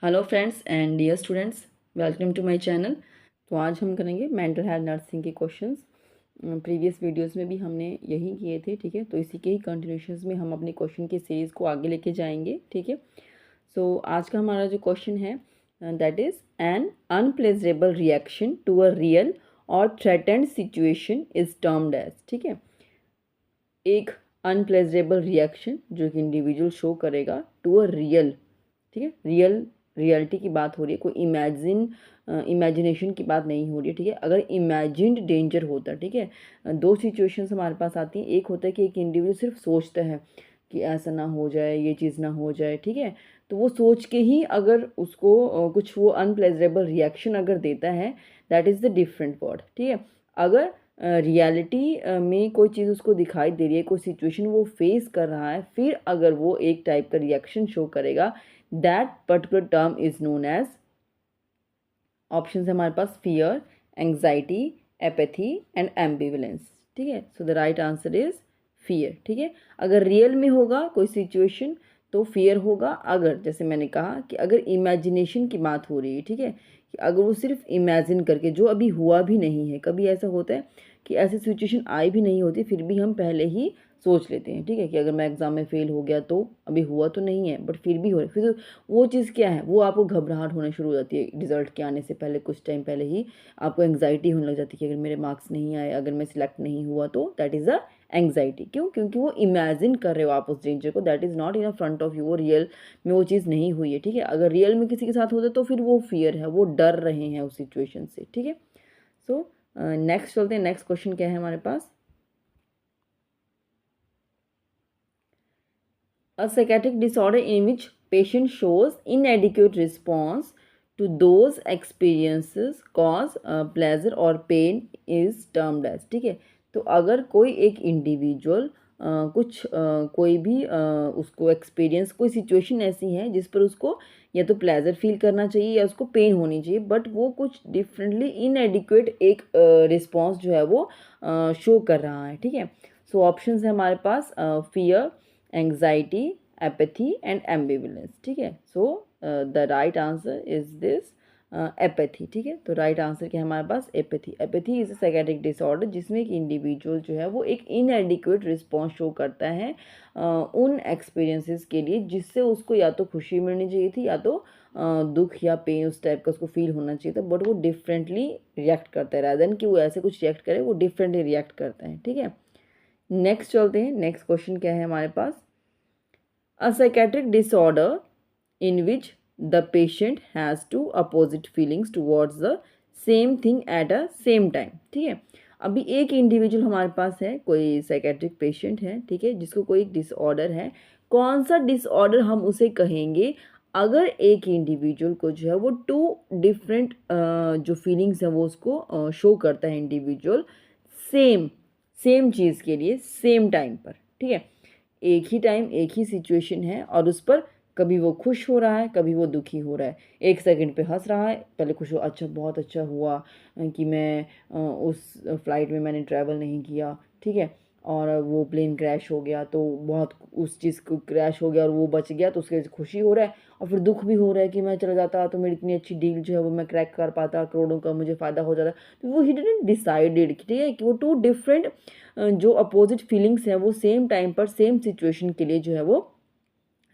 Hello friends and dear students, welcome to my channel. तो आज हम करेंगे मेंटल हेल्थ नर्सिंग के क्वेश्चंस। प्रीवियस वीडियोस में भी हमने यही किए थे, ठीक है। तो इसी के ही कंटिन्यूशंस में हम अपने क्वेश्चन की सीरीज़ को आगे लेके जाएंगे, ठीक है। सो आज का हमारा जो क्वेश्चन है that is an unpleasurable reaction to a real और threatened situation is termed as, ठीक है। एक अनप्लेजरेबल रिएक्शन जो कि इंडिविजुअल शो करेगा टू अ रियल, ठीक है। रियलिटी की बात हो रही है, कोई इमेजिनेशन की बात नहीं हो रही है, ठीक है। अगर इमेजिन्ड डेंजर होता है, ठीक है, दो सिचुएशंस हमारे पास आती हैं। एक होता है कि एक इंडिविजुअल सिर्फ सोचता है कि ऐसा ना हो जाए, ये चीज़ ना हो जाए, ठीक है। तो वो सोच के ही अगर उसको कुछ वो अनप्लेजरेबल रिएक्शन अगर देता है, that is the different word, ठीक है। अगर रियलिटी में कोई चीज़ उसको दिखाई दे रही है, कोई सिचुएशन वो फेस कर रहा है, फिर अगर वो एक टाइप का रिएक्शन शो करेगा, that particular term is known as, option है हमारे पास fear, anxiety, apathy and ambivalence, ठीक है। So the right answer is fear, ठीक है। अगर रियल में होगा कोई सिचुएशन तो फियर होगा। अगर जैसे मैंने कहा कि अगर इमेजिनेशन की बात हो रही है, ठीक है, कि अगर वो सिर्फ इमेजिन करके, जो अभी हुआ भी नहीं है, कभी ऐसा होता है कि ऐसी सिचुएशन आई भी नहीं होती फिर भी हम पहले ही सोच लेते हैं, ठीक है, कि अगर मैं एग्ज़ाम में फ़ेल हो गया तो अभी हुआ तो नहीं है बट फिर भी हो रहा है, फिर वो चीज़ क्या है, वो आपको घबराहट होने शुरू हो जाती है। रिजल्ट के आने से पहले कुछ टाइम पहले ही आपको एंग्जाइटी होने लग जाती है कि अगर मेरे मार्क्स नहीं आए, अगर मैं सिलेक्ट नहीं हुआ तो दैट इज़ अ एंग्जाइटी। क्यों? क्योंकि वो इमेजिन कर रहे हो आप उस डेंजर को, that is not in front of you, वो रियल में वो चीज़ नहीं हुई है, ठीक है। अगर रियल में किसी के साथ होता तो फिर वो फियर है, वो डर रहे हैं उस सिचुएशन से, ठीक है। सो नेक्स्ट चलते हैं। नेक्स्ट क्वेश्चन क्या है हमारे पास, a psychiatric disorder in which patient shows inadequate response to those experiences cause pleasure or pain is termed as, ठीक है। तो अगर कोई एक इंडिविजुअल कोई भी उसको एक्सपीरियंस, कोई सिचुएशन ऐसी है जिस पर उसको या तो प्लेजर फील करना चाहिए या उसको पेन होनी चाहिए, बट वो कुछ डिफरेंटली इनएडिक्वेट एक रिस्पॉन्स जो है वो शो कर रहा है, ठीक है। सो ऑप्शंस है हमारे पास fear, anxiety, apathy and ambivalence, ठीक है। So the right answer is this apathy, ठीक है। तो राइट आंसर क्या है हमारे पास, apathy. Apathy is a psychiatric disorder जिसमें एक इंडिविजुअल जो है वो एक इनएडिक्वेट रिस्पॉन्स शो करता है उन एक्सपीरियंसेस के लिए जिससे उसको या तो खुशी मिलनी चाहिए थी या तो दुख या पेन उस टाइप का उसको फील होना चाहिए था, बट वो डिफरेंटली रिएक्ट करता है। रादर देन कि वो ऐसे कुछ रिएक्ट करे, वो डिफरेंटली रिएक्ट करता है, ठीक है। नेक्स्ट चलते हैं। नेक्स्ट क्वेश्चन क्या है हमारे पास, a psychiatric disorder in which the patient has two opposite feelings towards the same thing at a same time, ठीक है। अभी एक इंडिविजुअल हमारे पास है, कोई साइकेट्रिक पेशेंट है, ठीक है, जिसको कोई डिसऑर्डर है। कौन सा डिसऑर्डर हम उसे कहेंगे अगर एक इंडिविजुअल को जो है वो टू डिफरेंट जो फीलिंग्स हैं वो उसको शो करता है इंडिविजुअल सेम सेम चीज़ के लिए सेम टाइम पर, ठीक है। एक ही टाइम, एक ही सिचुएशन है और उस पर कभी वो खुश हो रहा है, कभी वो दुखी हो रहा है। एक सेकंड पे हंस रहा है, पहले खुश हो, अच्छा बहुत अच्छा हुआ कि मैं उस फ्लाइट में मैंने ट्रैवल नहीं किया, ठीक है। और वो प्लेन क्रैश हो गया तो बहुत, उस चीज़ को क्रैश हो गया और वो बच गया तो उसके खुशी हो रहा है। और फिर दुख भी हो रहा है कि मैं चला जाता तो मेरी इतनी अच्छी डील जो है वो मैं क्रैक कर पाता, करोड़ों का मुझे फ़ायदा हो जाता। तो वो ही डिडंट डिसाइडेड, ठीक है, कि वो टू डिफरेंट जो अपोजिट फीलिंग्स हैं वो सेम टाइम पर सेम सिचुएशन के लिए जो है वो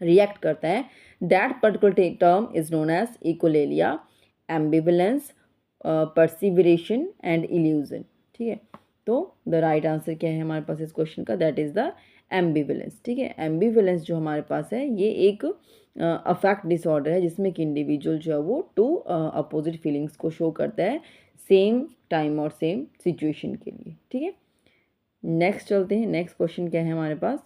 रिएक्ट करता है। That particular term is known as echolalia, ambivalence, perseveration and illusion, ठीक है। तो द राइट आंसर क्या है हमारे पास इस क्वेश्चन का, दैट इज द एम्बिवलेंस, ठीक है। एम्बिवलेंस जो हमारे पास है ये एक अफेक्ट डिसऑर्डर है जिसमें कि इंडिविजुअल जो है वो टू अपोजिट फीलिंग्स को शो करता है सेम टाइम और सेम सिचुएशन के लिए, ठीक है। नेक्स्ट चलते हैं। नेक्स्ट क्वेश्चन क्या है हमारे पास,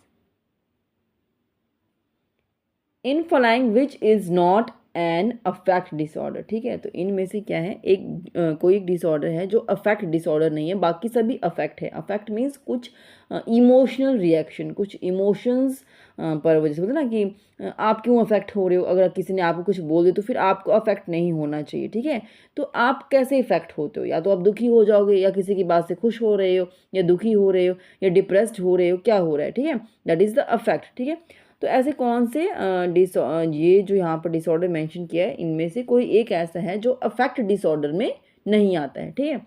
in following which is not an affect disorder, ठीक है। तो इनमें से क्या है, एक कोई एक डिसऑर्डर है जो अफेक्ट डिसऑर्डर नहीं है, बाकी सभी अफेक्ट है। अफेक्ट मीन्स कुछ इमोशनल रिएक्शन, कुछ इमोशंस पर वजह से, बोलते ना कि आप क्यों अफेक्ट हो रहे हो, अगर किसी ने आपको कुछ बोल दिया तो फिर आपको अफेक्ट नहीं होना चाहिए, ठीक है। तो आप कैसे इफेक्ट होते हो, या तो आप दुखी हो जाओगे या किसी की बात से खुश हो रहे हो या दुखी हो रहे हो या डिप्रेस्ड हो रहे हो, क्या हो रहा है, ठीक है, दैट इज़ द अफेक्ट, ठीक है। तो ऐसे कौन से ये जो यहाँ पर डिसऑर्डर मेंशन किया है इनमें से कोई एक ऐसा है जो अफेक्ट डिसऑर्डर में नहीं आता है, ठीक है।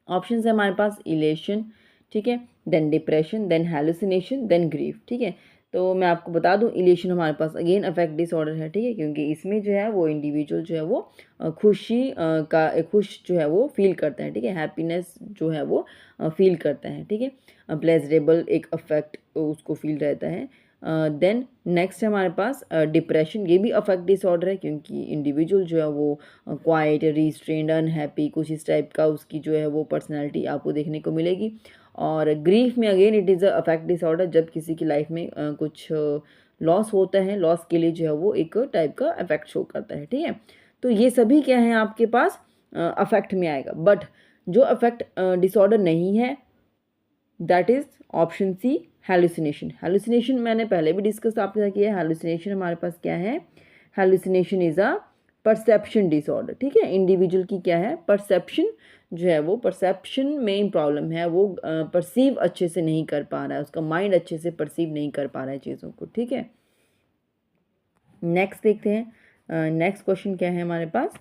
ऑप्शन है हमारे पास इलेशन, ठीक है, then depression, then hallucination, then grief, ठीक है। तो मैं आपको बता दूं इलेशन हमारे पास अगेन अफेक्ट डिसऑर्डर है, ठीक है, क्योंकि इसमें जो है वो इंडिविजुअल जो है वो खुशी खुश जो है वो फील करता है, ठीक है, हैप्पीनेस जो है वो फील करता है, ठीक है, प्लेजरेबल एक अफेक्ट उसको फील रहता है। देन नेक्स्ट है हमारे पास डिप्रेशन, ये भी अफेक्ट डिसऑर्डर है क्योंकि इंडिविजुअल जो है वो क्वाइट, रिस्ट्रेंड, अनहैप्पी, कुछ इस टाइप का उसकी जो है वो पर्सनैलिटी आपको देखने को मिलेगी। और ग्रीफ में again it is a affect disorder, जब किसी की लाइफ में कुछ लॉस होता है, लॉस के लिए जो है वो एक टाइप का अफेक्ट शो करता है, ठीक है। तो ये सभी क्या है आपके पास अफेक्ट में आएगा, बट जो अफेक्ट डिसऑर्डर नहीं है that is option C hallucination. Hallucination मैंने पहले भी डिस्कस आपके साथ किया है। हेलुसिनेशन हमारे पास क्या है, hallucination is a perception disorder, ठीक है। इंडिविजुअल की क्या है, परसेप्शन जो है वो परसेप्शन में प्रॉब्लम है, वो परसीव अच्छे से नहीं कर पा रहा है, उसका माइंड अच्छे से परसीव नहीं कर पा रहा है चीज़ों को, ठीक है। नेक्स्ट देखते हैं, नेक्स्ट क्वेश्चन क्या है हमारे पास,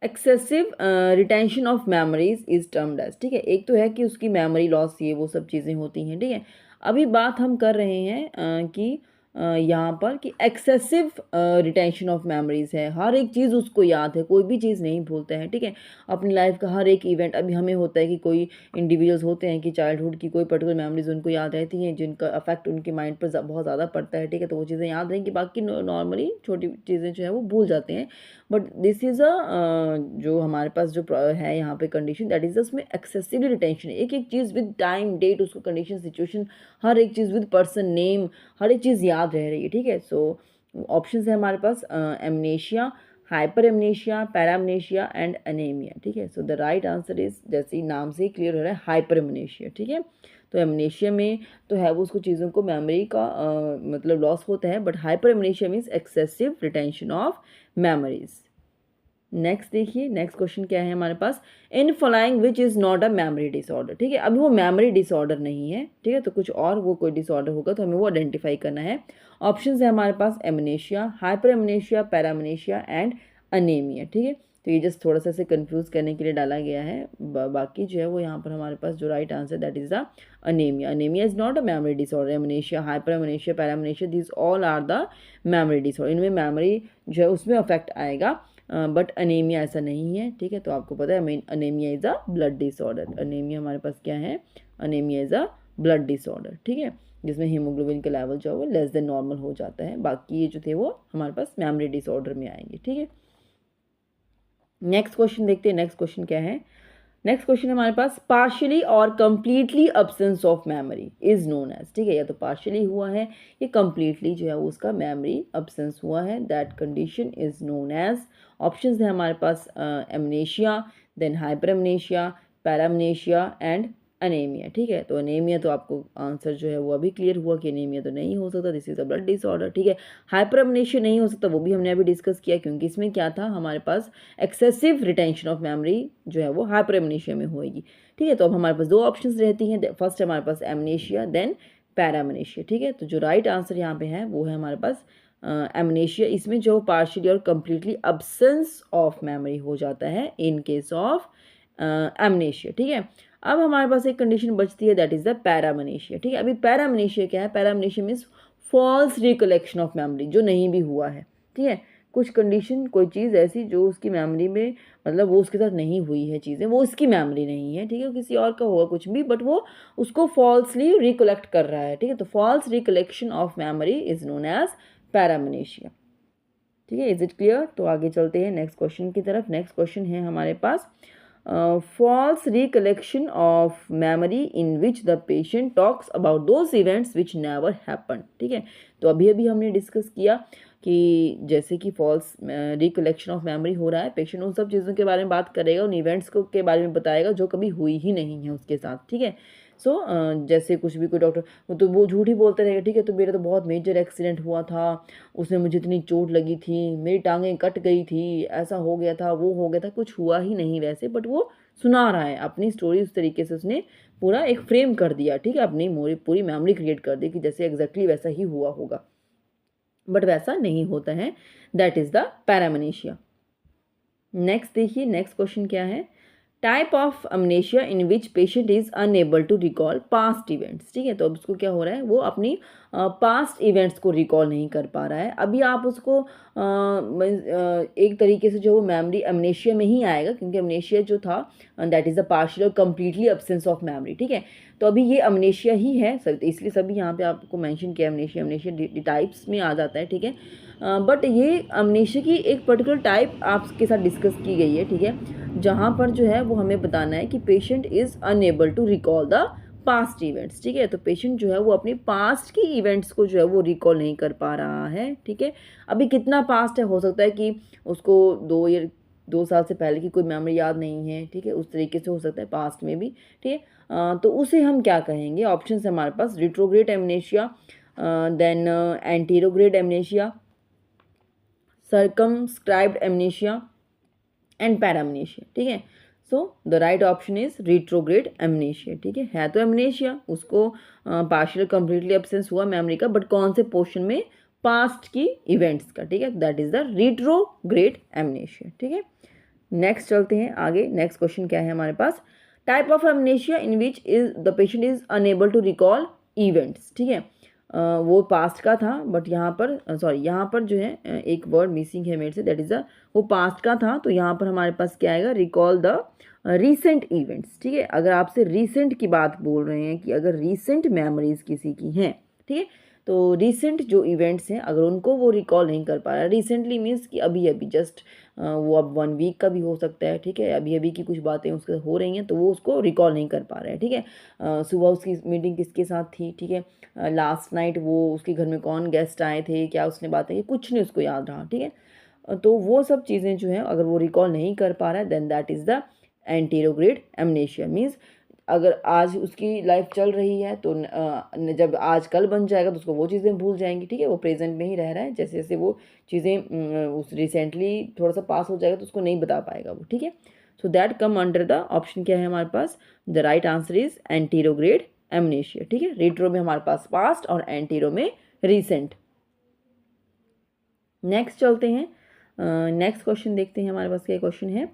excessive retention of memories is termed as, ठीक है। एक तो है कि उसकी मेमोरी लॉस, ये वो सब चीज़ें होती हैं, ठीक है। अभी बात हम कर रहे हैं कि यहाँ पर कि एक्सेसिव रिटेंशन ऑफ मेमोरीज है, हर एक चीज़ उसको याद है, कोई भी चीज़ नहीं भूलता है, ठीक है। अपनी लाइफ का हर एक इवेंट, अभी हमें होता है कि कोई इंडिविजुअल्स होते हैं कि चाइल्डहुड की कोई पर्टिकुलर मेमोरीज उनको याद रहती हैं जिनका अफेक्ट उनके माइंड पर बहुत ज़्यादा पड़ता है, ठीक है, तो वो चीज़ें याद रहेंगी, बाकी नॉर्मली छोटी चीज़ें जो है वो भूल जाते हैं। बट दिस इज़ अ जो हमारे पास जो है यहाँ पे कंडीशन, दैट इज़ उसमें एक्सेसिवली रिटेंशन, एक एक चीज़ विद टाइम डेट, उसको कंडीशन सिचुएशन, हर एक चीज़ विद पर्सन नेम, हर एक चीज़ याद रह रही है, ठीक है। सो ऑप्शन है हमारे पास amnesia, hyper amnesia, paramnesia and anemia, ठीक है। So the right answer is, जैसे नाम से ही क्लियर हो रहा है, हाइपर एमनेशिया, ठीक है। तो एमनेशिया में तो है वो उसको चीज़ों को मेमोरी का मतलब लॉस होता है, but hyper amnesia means excessive retention of memories. Next देखिए, नेक्स्ट क्वेश्चन क्या है हमारे पास, in following which is not a memory disorder, ठीक है। अभी वो मेमोरी डिसऑर्डर नहीं है, ठीक है, तो कुछ और वो कोई डिसऑर्डर होगा तो हमें वो आइडेंटिफाई करना है। ऑप्शंस है हमारे पास amnesia, hyper amnesia, paramnesia and anemia, ठीक है। तो ये जस्ट थोड़ा सा इसे कंफ्यूज करने के लिए डाला गया है, बाकी जो है वो यहाँ पर हमारे पास जो right answer that is the anemia. Anemia is not a memory disorder, amnesia, hyper amnesia, paramnesia, this all are the memory disorder, इनमें मेमोरी जो है उसमें अफेक्ट आएगा, बट अनेमिया ऐसा नहीं है, ठीक है। तो आपको पता है anaemia is a blood disorder, anaemia हमारे पास क्या है, anaemia is a blood disorder, ठीक है, जिसमें हीमोग्लोबिन का लेवल जो है वो लेस देन नॉर्मल हो जाता है, बाकी ये जो थे वो हमारे पास मेमोरी डिसऑर्डर में आएंगे, ठीक है। नेक्स्ट क्वेश्चन देखते हैं, नेक्स्ट क्वेश्चन क्या है, नेक्स्ट क्वेश्चन हमारे पास पार्शियली और completely absence of memory is known as, ठीक है, या तो पार्शियली हुआ है या कंप्लीटली जो है उसका मेमोरी अब्सेंस हुआ है, that condition is known as, options है हमारे पास amnesia, then hyper amnesia, paramnesia and anemia, ठीक है। तो अनेमिया तो आपको आंसर जो है वो अभी क्लियर हुआ कि अनेमिया तो नहीं हो सकता, this is a blood disorder, ठीक है। हाइपर एमनेशिया नहीं हो सकता, वो भी हमने अभी डिस्कस किया, क्योंकि इसमें क्या था हमारे पास एक्सेसिव रिटेंशन ऑफ मेमोरी जो है वो हाइपर एमनेशिया में होएगी, ठीक है। तो अब हमारे पास दो ऑप्शंस रहती हैं, फर्स्ट हमारे पास एमनेशिया, देन पैरामनेशिया, ठीक है। तो जो राइट आंसर यहाँ पे है वो है हमारे पास एमनेशिया, इसमें जो पार्शियली और कंप्लीटली अब्सेंस ऑफ मेमोरी हो जाता है इन केस ऑफ एमनेशिया, ठीक है। अब हमारे पास एक कंडीशन बचती है दैट इज द पैरामनेशिया, ठीक है। अभी पैरामनेशिया क्या है, paramnesia means false recollection of memory, जो नहीं भी हुआ है, ठीक है। कुछ कंडीशन, कोई चीज़ ऐसी जो उसकी मेमोरी में मतलब वो उसके साथ नहीं हुई है चीज़ें, वो उसकी मेमोरी नहीं है, ठीक है, किसी और का होगा कुछ भी, बट वो उसको फॉल्सली रिकलेक्ट कर रहा है, ठीक है। तो false recollection of memory is known as paramnesia, ठीक है। Is it clear? तो आगे चलते हैं नेक्स्ट क्वेश्चन की तरफ। नेक्स्ट क्वेश्चन है हमारे पास false recollection of memory in which the patient talks about those events which never happened, ठीक है। तो अभी अभी हमने डिस्कस किया कि जैसे कि फॉल्स रिकलेक्शन ऑफ मेमोरी हो रहा है, पेशेंट उन सब चीज़ों के बारे में बात करेगा, उन इवेंट्स को के बारे में बताएगा जो कभी हुई ही नहीं है उसके साथ, ठीक है। सो जैसे कुछ भी कोई डॉक्टर तो वो झूठ ही बोलते रहेगा, ठीक है, तो मेरा तो बहुत मेजर एक्सीडेंट हुआ था, उसमें मुझे इतनी चोट लगी थी, मेरी टांगें कट गई थी, ऐसा हो गया था, वो हो गया था, कुछ हुआ ही नहीं वैसे, बट वो सुना रहा है अपनी स्टोरी, उस तरीके से उसने पूरा एक फ्रेम कर दिया, ठीक है, अपनी पूरी मेमोरी क्रिएट कर दी कि जैसे एग्जैक्टली वैसा ही हुआ होगा। बट वैसा नहीं होता है, that is the paramnesia. Next देखिए, नेक्स्ट क्वेश्चन क्या है, type of amnesia in which patient is unable to recall past events. ठीक है, तो अब उसको क्या हो रहा है, वो अपनी पास्ट इवेंट्स को रिकॉल नहीं कर पा रहा है। अभी आप उसको एक तरीके से जो वो मेमोरी अमनेशिया में ही आएगा, क्योंकि अमनेशिया जो था दैट इज़ अ पार्शियल और कम्प्लीटली एब्सेंस ऑफ मेमोरी। ठीक है, तो अभी ये अमनेशिया ही है सर, इसलिए सभी यहाँ पे आपको मेंशन किया अमनेशिया, अमनेशिया टाइप्स में आ जाता है। ठीक है, बट ये अमनेशिया की एक पर्टिकुलर टाइप आपके साथ डिस्कस की गई है। ठीक है, जहाँ पर जो है वो हमें बताना है कि patient is unable to recall the past events. ठीक है, तो पेशेंट जो है वो अपनी पास्ट की इवेंट्स को जो है वो रिकॉल नहीं कर पा रहा है। ठीक है, अभी कितना पास्ट है, हो सकता है कि उसको 2 साल से पहले की कोई मेमोरी याद नहीं है। ठीक है, उस तरीके से हो सकता है पास्ट में भी। ठीक है, तो उसे हम क्या कहेंगे, ऑप्शन है हमारे पास retrograde amnesia, then anterograde amnesia, circumscribed amnesia and paramnesia. ठीक है, so the right option is retrograde amnesia. ठीक है तो एमनेशिया, उसको पार्शियल कंप्लीटली एब्सेंस हुआ मेमोरी का, बट कौन से पोर्शन में, पास्ट की इवेंट्स का। ठीक है, that is the retrograde amnesia. ठीक है, नेक्स्ट चलते हैं आगे। नेक्स्ट क्वेश्चन क्या है हमारे पास, type of amnesia in which is the patient is unable to recall events. ठीक है, वो पास्ट का था, बट यहाँ पर सॉरी यहाँ पर जो है एक वर्ड मिसिंग है मेरे से, दैट इज़ द, वो पास्ट का था तो यहाँ पर हमारे पास क्या आएगा, रिकॉल द रीसेंट इवेंट्स। ठीक है, अगर आपसे रीसेंट की बात बोल रहे हैं कि अगर रीसेंट मेमोरीज किसी की हैं, ठीक है, तो रीसेंट जो इवेंट्स हैं अगर उनको वो रिकॉल नहीं कर पा रहा है, रिसेंटली मीन्स कि अभी अभी जस्ट वो अब 1 वीक का भी हो सकता है। ठीक है, अभी अभी की कुछ बातें उसके हो रही हैं तो वो उसको रिकॉल नहीं कर पा रहा है। ठीक है, सुबह उसकी मीटिंग किसके साथ थी, ठीक है, लास्ट नाइट वो उसके घर में कौन गेस्ट आए थे, क्या उसने बातें की, कुछ नहीं उसको याद रहा। ठीक है, तो वो सब चीज़ें जो हैं अगर वो रिकॉल नहीं कर पा रहा है, then that is the anterograde amnesia. Means अगर आज उसकी लाइफ चल रही है तो जब आज कल बन जाएगा तो उसको वो चीज़ें भूल जाएंगी। ठीक है, वो प्रेजेंट में ही रह रहा है, जैसे जैसे वो चीज़ें उस रिसेंटली थोड़ा सा पास हो जाएगा तो उसको नहीं बता पाएगा वो। ठीक है, so that come under the option क्या है हमारे पास, the right answer is anterograde amnesia. ठीक है, रिट्रो में हमारे पास पास्ट और एंटीरो में रीसेंट। नेक्स्ट चलते हैं, नेक्स्ट क्वेश्चन देखते हैं हमारे पास क्या क्वेश्चन है,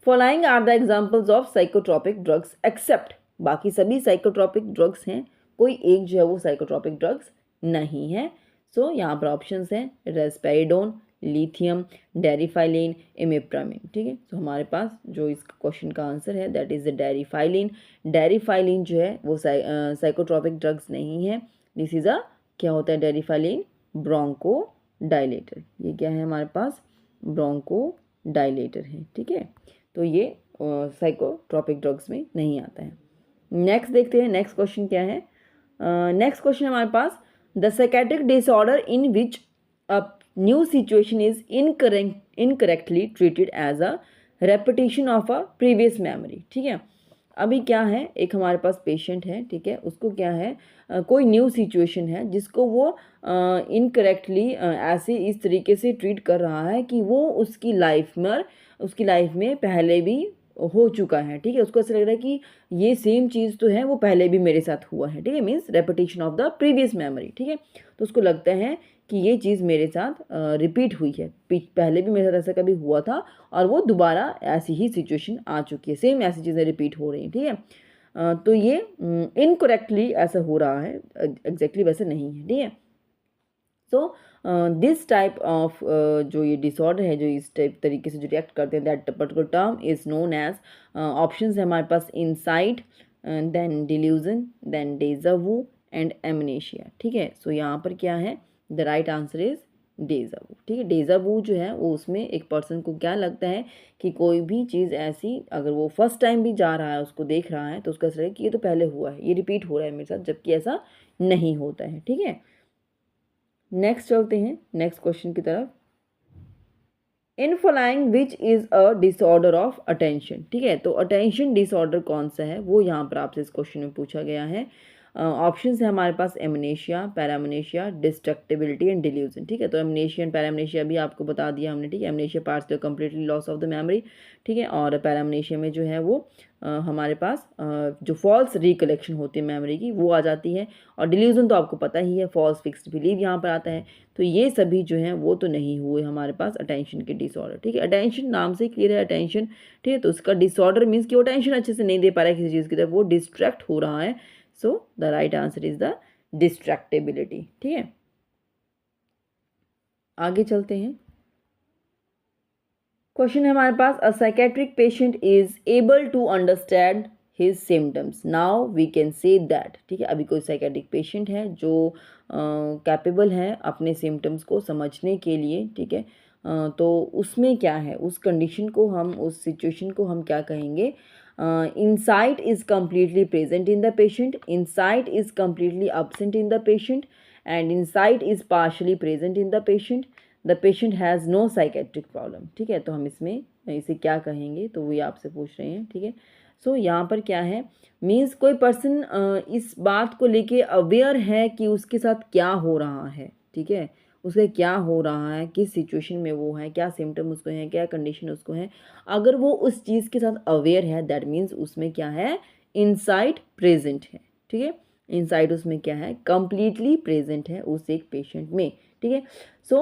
following are the examples of psychotropic drugs except, बाकी सभी साइकोट्रोपिक ड्रग्स हैं, कोई एक जो है वो साइकोट्रोपिक ड्रग्स नहीं है। सो यहाँ पर ऑप्शंस हैं रेस्पेरिडोन, लिथियम, डेरिफाइलिन, इमिप्रामिन। ठीक है, तो हमारे पास जो इस क्वेश्चन का आंसर है that is the Deriphyllin. Deriphyllin जो है वो साइकोट्रोपिक ड्रग्स नहीं है, दिस इज़ अ, क्या होता है डेरिफाइलिन, ब्रोंको डायलेटर। ये क्या है हमारे पास, ब्रोंको डायलेटर है। ठीक है, तो ये साइकोट्रोपिक ड्रग्स में नहीं आता है। नेक्स्ट देखते हैं, नेक्स्ट क्वेश्चन क्या है, नेक्स्ट क्वेश्चन हमारे पास, the psychiatric disorder in which a new situation is incorrectly treated as a repetition of a previous memory. ठीक है, अभी क्या है, एक हमारे पास पेशेंट है, ठीक है, उसको क्या है, कोई न्यू सिचुएशन है जिसको वो इनकरेक्टली ऐसे इस तरीके से ट्रीट कर रहा है कि वो उसकी लाइफ में पहले भी हो चुका है। ठीक है, उसको ऐसा लग रहा है कि ये सेम चीज़ तो है, वो पहले भी मेरे साथ हुआ है। ठीक है, means repetition of the previous memory. ठीक है, तो उसको लगता है कि ये चीज़ मेरे साथ रिपीट हुई है, पहले भी मेरे साथ ऐसा कभी हुआ था और वो दोबारा ऐसी ही सिचुएशन आ चुकी है, सेम ऐसी चीज़ें रिपीट हो रही हैं। ठीक है, तो ये इनकरेक्टली ऐसा हो रहा है, एग्जैक्टली वैसे नहीं है। ठीक है, सो दिस टाइप ऑफ जो ये डिसऑर्डर है, जो इस टाइप तरीके से जो रिएक्ट करते हैं, that particular term is known as, option है हमारे पास insight, then delusion, then deja vu and amnesia. ठीक है, सो यहाँ पर क्या है, the right answer is deja vu. ठीक है, डेजा वू जो है वो उसमें एक पर्सन को क्या लगता है कि कोई भी चीज़ ऐसी अगर वो फर्स्ट टाइम भी जा रहा है उसको देख रहा है तो उसका ऐसा लगेगा कि ये तो पहले हुआ है, ये रिपीट हो रहा है मेरे साथ, जबकि ऐसा नहीं होता है। ठीक है, नेक्स्ट चलते हैं नेक्स्ट क्वेश्चन की तरफ, इन following which is a disorder of attention. ठीक है, तो अटेंशन डिसऑर्डर कौन सा है वो यहाँ पर आपसे इस क्वेश्चन में पूछा गया है। ऑप्शन है हमारे पास एमनेशिया, पैरामनेशिया, डिस्ट्रक्टिबिलिटी एंड डिल्यूजन। ठीक है, तो एमनेशिया एंड पैरामनेशिया भी आपको बता दिया हमने। ठीक है, amnesia parts completely loss of the memory. ठीक है, और पैरामनेशिया में जो है वो हमारे पास जो फॉल्स रिकलेक्शन होती है मेमोरी की वो आ जाती है। और डिल्यूजन तो आपको पता ही है, फॉल्स फिक्स्ड बिलीव यहाँ पर आता है। तो ये सभी जो हैं वो तो नहीं हुए हमारे पास अटेंशन के डिसऑर्डर। ठीक है, अटेंशन नाम से क्लियर है अटेंशन। ठीक है, तो उसका डिसऑर्डर मीन्स कि वो अटेंशन अच्छे से नहीं दे पा रहा है किसी चीज़ की तरफ, वो डिस्ट्रैक्ट हो रहा है। So the right answer is the distractibility. ठीक है, आगे चलते हैं। क्वेश्चन है हमारे पास, a psychiatric patient is able to understand his symptoms, now we can say that. ठीक है, अभी कोई साइकेट्रिक पेशेंट है जो कैपेबल है अपने सिम्टम्स को समझने के लिए। ठीक है, तो उसमें क्या है, उस कंडीशन को हम, उस सिचुएशन को हम क्या कहेंगे? Insight is completely present in the patient, insight is completely absent in the patient, and insight is partially present in the patient, the patient has no psychiatric problem. ठीक है, तो हम इसमें इसे क्या कहेंगे, तो वही आपसे पूछ रहे हैं। ठीक है, सो यहाँ पर क्या है, मीन्स कोई पर्सन इस बात को लेके अवेयर है कि उसके साथ क्या हो रहा है। ठीक है, उसे क्या हो रहा है, किस सिचुएशन में वो है, क्या सिम्टम उसको है, क्या कंडीशन उसको है, अगर वो उस चीज़ के साथ अवेयर है दैट मीन्स उसमें क्या है, इनसाइट प्रेजेंट है। ठीक है, इनसाइट उसमें क्या है, कंप्लीटली प्रेजेंट है उस एक पेशेंट में। ठीक है, so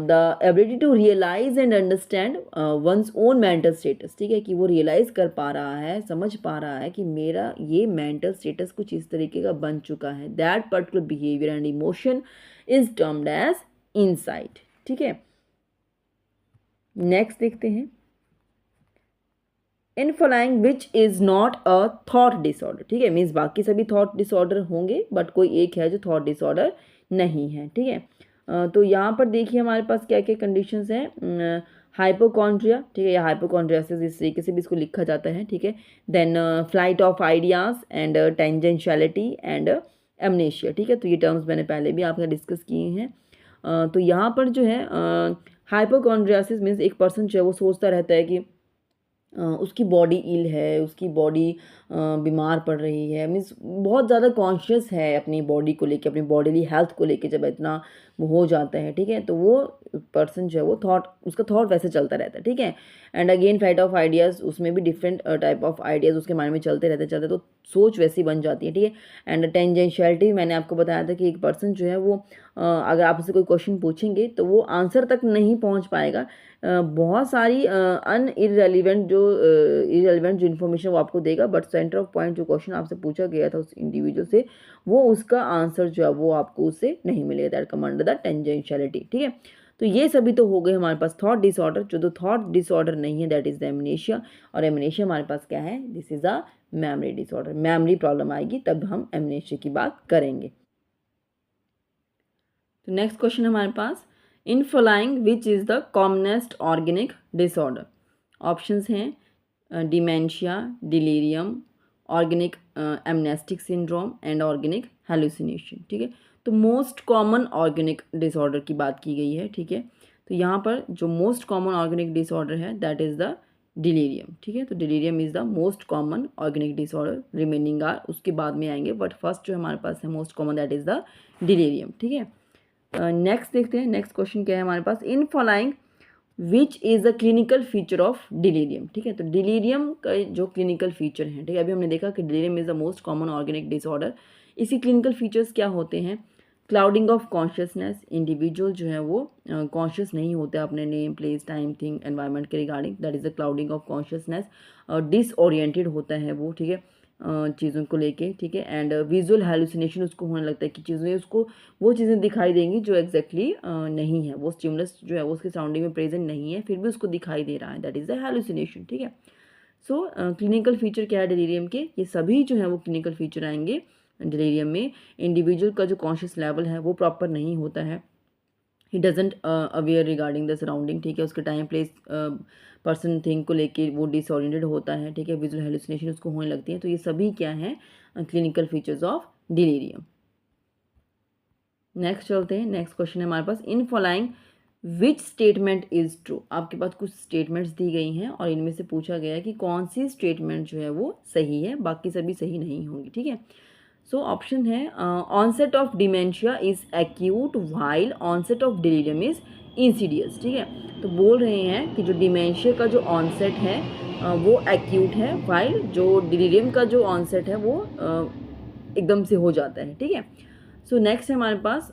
the ability to realise and understand one's own mental status. ठीक है, कि वो रियलाइज कर पा रहा है, समझ पा रहा है कि मेरा ये मेंटल स्टेटस कुछ इस तरीके का बन चुका है, that particular behaviour and emotion is termed as insight. ठीक है, नेक्स्ट देखते हैं, in following which is not a thought disorder. ठीक है, मीन्स बाकी सभी थॉट डिसऑर्डर होंगे बट कोई एक है जो थॉट डिसऑर्डर नहीं है। ठीक है, तो यहाँ पर देखिए हमारे पास क्या क्या कंडीशंस हैं, हाइपोकॉन्ड्रिया। ठीक है, या हाइपोकॉन्ड्रियासिस इस तरीके से भी इसको लिखा जाता है। ठीक है, then flight of ideas and tangentiality and amnesia. ठीक है, तो ये टर्म्स मैंने पहले भी आपसे डिस्कस किए हैं। तो यहाँ पर जो है हाइपोकॉन्ड्रियासिस मीन्स एक पर्सन जो है वो सोचता रहता है कि उसकी बॉडी इल है, उसकी बॉडी बीमार पड़ रही है, मीन्स बहुत ज़्यादा कॉन्शियस है अपनी बॉडी को लेके, अपनी बॉडीली हेल्थ को लेके जब इतना वो हो जाता है। ठीक है, तो वो पर्सन जो है वो थॉट, उसका थॉट वैसे चलता रहता है। ठीक है, and again flight of ideas, उसमें भी डिफरेंट टाइप ऑफ आइडियाज़ उसके माइंड में चलते तो सोच वैसी बन जाती है। ठीक है, एंड टेंजेंशियलिटी मैंने आपको बताया था कि एक पर्सन जो है वो अगर आप उससे कोई क्वेश्चन पूछेंगे तो वो आंसर तक नहीं पहुंच पाएगा। बहुत सारी इररेलेवेंट जो इन्फॉर्मेशन वो आपको देगा, बट सेंटर ऑफ पॉइंट जो क्वेश्चन आपसे पूछा गया था उस इंडिविजुअल से, वो उसका आंसर जो है वो आपको उससे नहीं मिलेगा, दैट कम अंडर द टेंजेंशियलिटी। ठीक है, तो ये सभी तो हो गए हमारे पास थॉट डिसऑर्डर। जो तो थॉट डिसऑर्डर नहीं है दैट इज द एमनेशिया, और एमनेशिया हमारे पास क्या है, this is a memory disorder. Memory problem आएगी तब हम एमनेशिया की बात करेंगे। तो नेक्स्ट क्वेश्चन हमारे पास, in following which is the commonest organic disorder. Options हैं dementia, delirium, organic amnestic syndrome and organic hallucination. ठीक है, तो मोस्ट कॉमन ऑर्गेनिक डिसऑर्डर की बात की गई है। ठीक है, तो यहाँ पर जो मोस्ट कॉमन ऑर्गेनिक डिसऑर्डर है दैट इज़ द डिलीरियम। ठीक है, तो delirium is the most common organic disorder, remaining are उसके बाद में आएंगे, बट फर्स्ट जो हमारे पास है most common that is the delirium. ठीक है, नेक्स्ट देखते हैं, नेक्स्ट क्वेश्चन क्या है हमारे पास, in following which is a clinical feature of delirium. ठीक है, तो डिलीरियम का जो क्लिनिकल फीचर है, ठीक है, अभी हमने देखा कि delirium is the most common organic disorder. इसी क्लिनिकल फीचर्स क्या होते हैं, क्लाउडिंग ऑफ कॉन्शियसनेस, इंडिविजुअल जो है वो कॉन्शियस नहीं होता अपने name, place, time, thing, environment के regarding, that is the clouding of consciousness. Disoriented होता है वो। ठीक है, चीज़ों को लेके। ठीक है, एंड विजुअल हेलुसिनेशन उसको होने लगता है कि चीज़ें उसको वो चीज़ें दिखाई देंगी जो एग्जैक्टली नहीं है, वो स्टिमुलस जो है वो उसके सराउंडिंग में प्रेजेंट नहीं है, फिर भी उसको दिखाई दे रहा है, दैट इज़ द हेलुसिनेशन। ठीक है, सो क्लिनिकल फीचर क्या है डिलीरियम के, ये सभी जो है वो क्लिनिकल फीचर आएंगे डिलीरियम में। इंडिविजुअल का जो कॉन्शियस लेवल है वो प्रॉपर नहीं होता है, he doesn't aware regarding the surrounding. ठीक है, उसके टाइम, प्लेस, पर्सन, थिंग को लेके वो डिसओरिएंटेड होता है। ठीक है, विजुअल हेलुसिनेशन उसको होने लगती है। तो ये सभी क्या हैं, clinical features of delirium. Next चलते हैं, नेक्स्ट क्वेश्चन है हमारे पास, in following which statement is true. आपके पास कुछ स्टेटमेंट्स दी गई हैं और इनमें से पूछा गया है कि कौन सी स्टेटमेंट जो है वो सही है, बाकी सभी सही नहीं होंगी। ठीक है, सो ऑप्शन है onset of dementia is acute while onset of delirium is insidious. ठीक है, तो बोल रहे हैं कि जो डिमेंशिया का जो ऑनसेट है वो एक्यूट है, वाइल जो डिलीरियम का जो ऑनसेट है वो एकदम से हो जाता है। ठीक है, सो नेक्स्ट है हमारे पास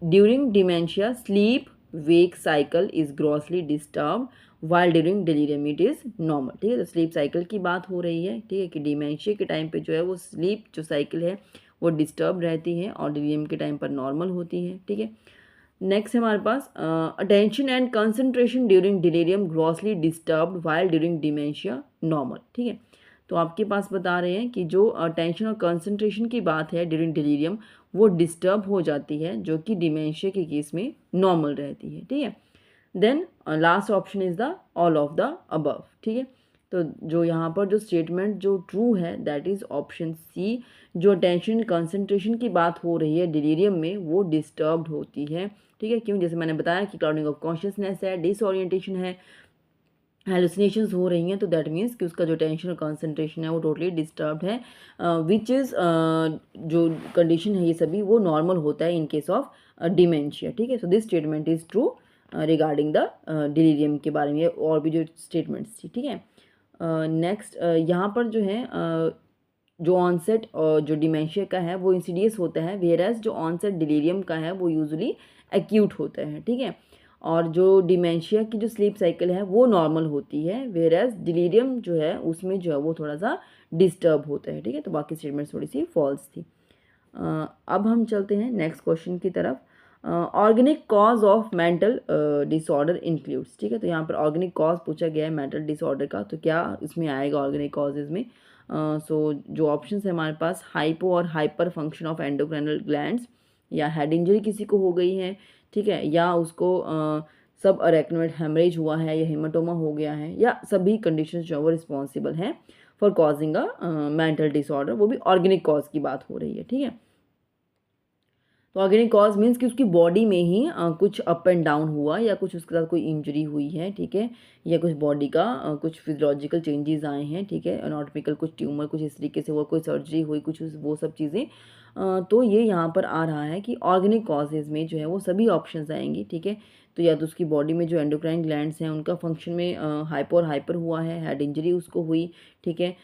during dementia sleep wake cycle is grossly disturb while during delirium it is normal. ठीक है, तो स्लीप साइकिल की बात हो रही है। ठीक है, कि डिमेंशिया के टाइम पे जो है वो स्लीप जो साइकिल है वो डिस्टर्ब रहती है और डिलीरियम के टाइम पर नॉर्मल होती है। ठीक है, नेक्स्ट है हमारे पास attention and concentration during delirium grossly disturbed while during dementia normal. ठीक है, तो आपके पास बता रहे हैं कि जो अटेंशन और कंसंट्रेशन की बात है ड्यूरिंग डिलीरियम वो डिस्टर्ब हो जाती है, जो कि डिमेंशिया के केस में नॉर्मल रहती है। ठीक है, then last option is the all of the above. ठीक है, तो जो यहाँ पर जो स्टेटमेंट जो ट्रू है दैट इज ऑप्शन सी, जो अटेंशन कंसंट्रेशन की बात हो रही है डिलीरियम में वो डिस्टर्ब्ड होती है। ठीक है, क्यों? जैसे मैंने बताया कि क्लाउडिंग ऑफ कॉन्शियसनेस है, डिसओरिएंटेशन है, हेलुसिनेशंस हो रही हैं, तो दैट मीन्स कि उसका जो टेंशन और कंसंट्रेशन है वो टोटली डिस्टर्ब्ड है, विच इज़ जो कंडीशन है ये सभी वो नॉर्मल होता है इन केस ऑफ डिमेंशिया। ठीक है, so this statement is true regarding the delirium के बारे में और भी जो स्टेटमेंट्स थी। ठीक है, नेक्स्ट यहाँ पर जो है जो ऑनसेट जो डिमेंशिया का है वो इंसीडियस होता है, वेयर एज जो ऑनसेट डिलीरियम का है वो यूजुअली एक्यूट होता है। ठीक है, और जो डिमेंशिया की जो स्लीप साइकिल है वो नॉर्मल होती है, वेयर एज डिलीरियम जो है उसमें जो है वो थोड़ा सा डिस्टर्ब होता है। ठीक है, तो बाकी स्टेटमेंट थोड़ी सी फॉल्स थी। अब हम चलते हैं नेक्स्ट क्वेश्चन की तरफ। Organic cause of mental disorder includes. ठीक है, तो यहाँ पर ऑर्गेनिक कॉज पूछा गया है मेंटल डिसऑर्डर का, तो क्या इसमें आएगा ऑर्गेनिक कॉजेज में? सो जो ऑप्शन है हमारे पास हाइपो और hyper function of endocrinal glands, या हेड इंजरी किसी को हो गई है, ठीक है, या उसको सब अरेक्नोइड हेमरेज हुआ है या हेमाटोमा हो गया है, या सभी कंडीशंस जो है वो रिस्पॉन्सिबल हैं for causing a mental disorder, वो भी ऑर्गेनिक कॉज की बात हो रही है। ठीक है, तो ऑर्गेनिक कॉज मीन्स कि उसकी बॉडी में ही कुछ अप एंड डाउन हुआ या कुछ उसके साथ कोई इंजरी हुई है। ठीक है, या कुछ बॉडी का कुछ फिजियोलॉजिकल चेंजेस आए हैं। ठीक है, एनाटॉमिकल कुछ ट्यूमर कुछ इस तरीके से हुआ, कोई सर्जरी हुई कुछ वो सब चीज़ें, तो ये यहाँ पर आ रहा है कि ऑर्गेनिक कॉजेज़ में जो है वो सभी ऑप्शंस आएंगी। ठीक है, तो या तो उसकी बॉडी में जो एंडोक्राइन ग्लैंड्स हैं उनका फंक्शन में हाइपो और हाइपर हुआ है, हेड इंजरी उसको हुई, ठीक है,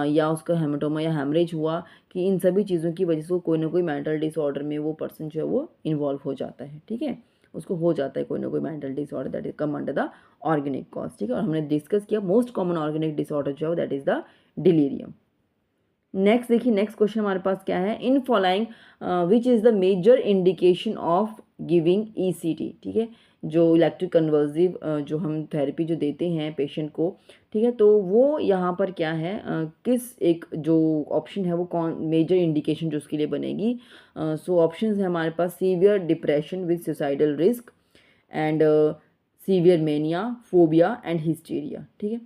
या उसका हेमाटोमा या हेमरेज हुआ, कि इन सभी चीज़ों की वजह से वो कोई ना कोई मेंटल डिसऑर्डर में वो पर्सन जो है वो इन्वॉल्व हो जाता है। ठीक है, उसको हो जाता है कोई ना कोई mental disorder, that is come under the organic cause. ठीक है, और हमने डिस्कस किया मोस्ट कॉमन ऑर्गेनिक डिसऑर्डर जो है that is the delirium. Next देखिए, नेक्स्ट क्वेश्चन हमारे पास क्या है, in following which is the major indication of giving ECT. ठीक है, जो इलेक्ट्रिक कन्वर्सिव जो हम थेरेपी जो देते हैं पेशेंट को, ठीक है, तो वो यहाँ पर क्या है, किस एक जो ऑप्शन है वो कौन मेजर इंडिकेशन जो उसके लिए बनेगी? सो ऑप्शन है हमारे पास severe depression with suicidal risk and severe mania, phobia and hysteria. ठीक है,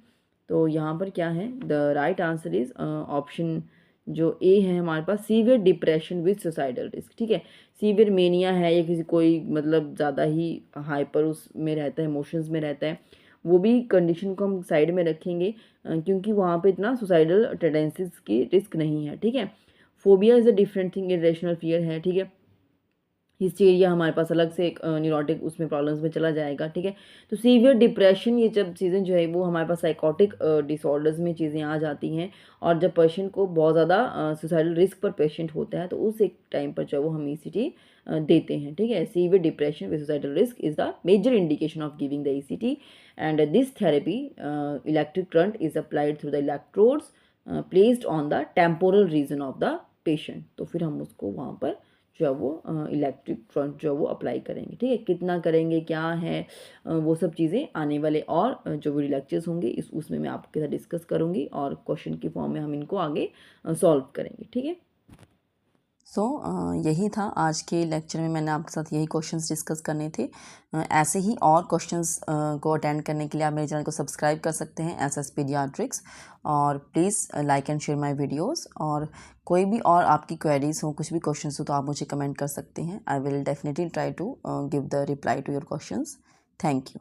तो यहाँ पर क्या है, the right answer is option जो ए है हमारे पास, severe depression with suicidal risk. ठीक है, सीवियर मेनिया है या किसी कोई मतलब ज़्यादा ही हाइपर उसमें रहता है, इमोशंस में रहता है, वो भी कंडीशन को हम साइड में रखेंगे क्योंकि वहाँ पे इतना सुसाइडल टेंडेंसीज की रिस्क नहीं है। ठीक है, phobia is a different thing, irrational fear है। ठीक है, हिस्टीरिया हमारे पास अलग से एक न्यूरोटिक उसमें प्रॉब्लम्स में चला जाएगा। ठीक है, तो सीवियर डिप्रेशन ये जब चीज़ें जो है वो हमारे पास साइकोटिक डिसऑर्डर्स में चीज़ें आ जाती हैं, और जब पेशेंट को बहुत ज़्यादा सुसाइडल रिस्क पर पेशेंट होता है तो उस एक टाइम पर जो है वो हम ईसीटी देते हैं। ठीक है, severe depression with suicidal risk is the major indication of giving the ECT, and this therapy electric current is applied through the electrodes placed on the temporal region of the patient. तो फिर हम उसको वहाँ पर जो है वो electric current जो है वो अप्लाई करेंगे। ठीक है, कितना करेंगे क्या है वो सब चीज़ें आने वाले और जो वीडियो लेक्चर्स होंगे उसमें मैं आपके साथ डिस्कस करूँगी और क्वेश्चन की फॉर्म में हम इनको आगे सॉल्व करेंगे। ठीक है, सो यही था आज के लेक्चर में, मैंने आपके साथ यही क्वेश्चंस डिस्कस करने थे। ऐसे ही और क्वेश्चंस को अटेंड करने के लिए आप मेरे चैनल को सब्सक्राइब कर सकते हैं एसएस पीडियाट्रिक्स, और please like and share my videos, और कोई भी और आपकी क्वेरीज हो, कुछ भी क्वेश्चंस हो तो आप मुझे कमेंट कर सकते हैं। I will definitely try to give the reply to your questions. Thank you.